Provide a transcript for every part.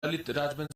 ललित राजवंश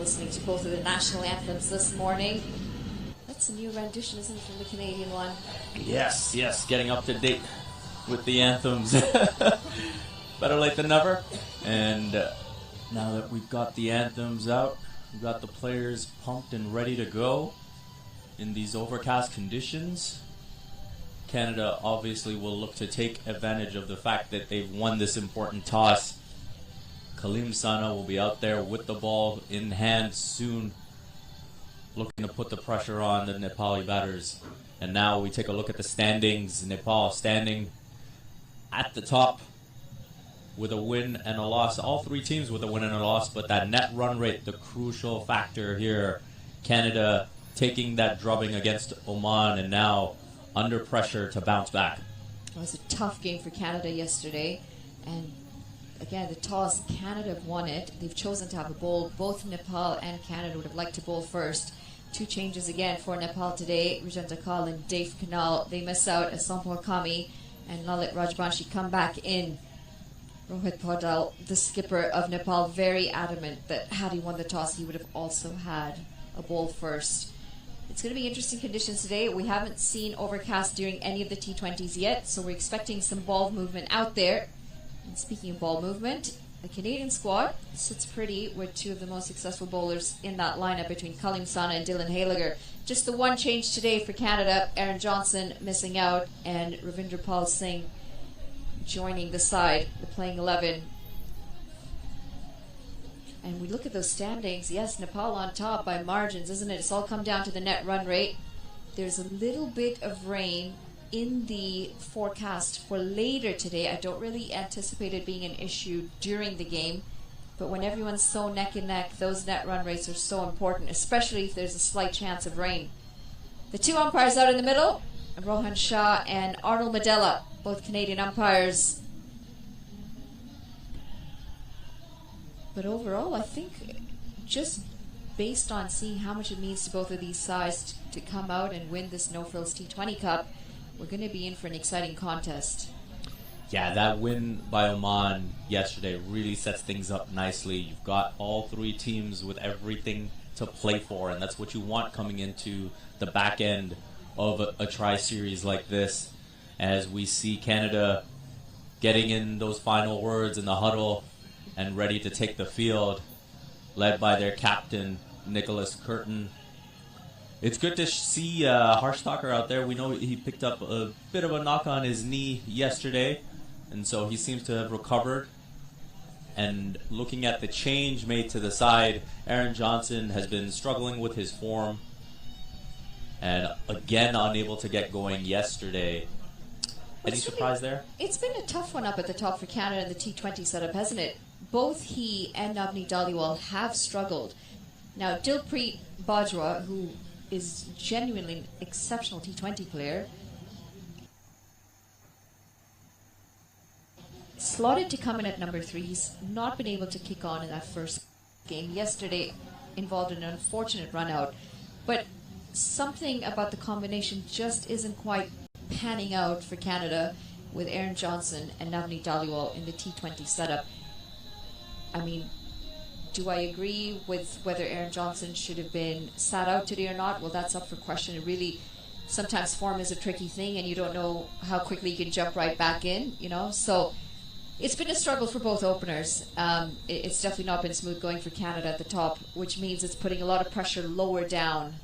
listening to both of the national anthems this morning. That's a new rendition, isn't it, from the Canadian one? Yes, getting up to date with the anthems. Better late than never. And now that we've got the anthems out, we've got the players pumped and ready to go in these overcast conditions. Canada obviously will look to take advantage of the fact that they've won this important toss. Khalim Sana will be out there with the ball in hand soon, looking to put the pressure on the Nepali batters. And now we take a look at the standings. Nepal standing at the top with a win and a loss. All three teams with a win and a loss, but that net run rate, the crucial factor here. Canada taking that drubbing against Oman and now under pressure to bounce back. It was a tough game for Canada yesterday, and again, the toss, Canada have won it. They've chosen to have a bowl. Both Nepal and Canada would have liked to bowl first. Two changes again for Nepal today. Rajan Dakal and Dave Kanal. They miss out as Sampur Kami and Lalit Rajbanshi come back in. Rohit Paudal, the skipper of Nepal, very adamant that had he won the toss, he would have also had a bowl first. It's going to be interesting conditions today. We haven't seen overcast during any of the T20s yet, so we're expecting some ball movement out there. And speaking of ball movement, the Canadian squad sits pretty with two of the most successful bowlers in that lineup between Khalim Sana and Dylan Haliger. Just the one change today for Canada, Aaron Johnson missing out and Ravindra Pal Singh joining the side, the playing 11. And we look at those standings. Yes, Nepal on top by margins, isn't it? It's all come down to the net run rate. There's a little bit of rain in the forecast for later today. I don't really anticipate it being an issue during the game, but when everyone's so neck and neck, those net run rates are so important, especially if there's a slight chance of rain. The two umpires out in the middle, Rohan Shah and Arnold Medella, both Canadian umpires. But overall, I think just based on seeing how much it means to both of these sides to come out and win this No Frills T20 Cup, we're going to be in for an exciting contest. Yeah, that win by Oman yesterday really sets things up nicely. You've got all three teams with everything to play for, and that's what you want coming into the back end of a tri-series like this, as we see Canada getting in those final words in the huddle and ready to take the field, led by their captain, Nicholas Curtin. It's good to see Harsh Thakur out there. We know he picked up a bit of a knock on his knee yesterday, and so he seems to have recovered. And looking at the change made to the side, Aaron Johnson has been struggling with his form and again unable to get going yesterday. Any surprise there? It's been a tough one up at the top for Canada in the T20 setup, hasn't it? Both he and Navneet Dhaliwal have struggled. Now, Dilpreet Bajwa, who is genuinely an exceptional T20 player, slotted to come in at number 3. He's not been able to kick on in that first game. Yesterday involved an unfortunate run out, but something about the combination just isn't quite panning out for Canada with Aaron Johnson and Navneet Dhaliwal in the T20 setup. I mean, do I agree with whether Aaron Johnson should have been sat out today or not? Well, that's up for question. It really, sometimes form is a tricky thing and you don't know how quickly you can jump right back in, you know. So it's been a struggle for both openers. It's definitely not been smooth going for Canada at the top, which means it's putting a lot of pressure lower down.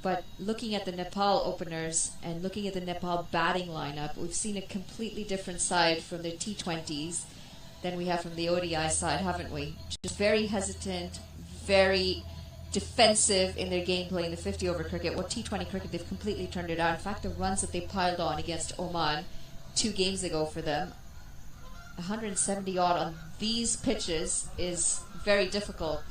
But looking at the Nepal openers and looking at the Nepal batting lineup, we've seen a completely different side from the T20s than we have from the ODI side, haven't we? Just very hesitant, very defensive in their gameplay in the 50-over cricket. What T20 cricket, they've completely turned it out. In fact, the runs that they piled on against Oman 2 games ago for them, 170 odd on these pitches, is very difficult.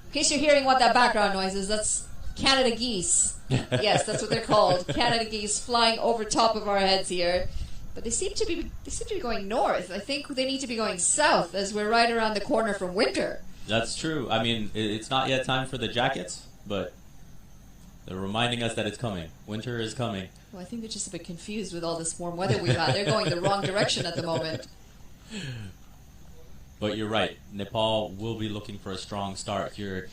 In case you're hearing what that background noise is, that's Canada geese. Yes, that's what they're called. Canada geese flying over top of our heads here. But they seem to be going north. I think they need to be going south as we're right around the corner from winter. That's true. I mean, it's not yet time for the jackets, but they're reminding us that it's coming. Winter is coming. Well, I think they're just a bit confused with all this warm weather we've had. They're going the wrong direction at the moment. But you're right. Nepal will be looking for a strong start here.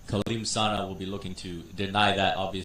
Kaleem Sana will be looking to deny that, obviously.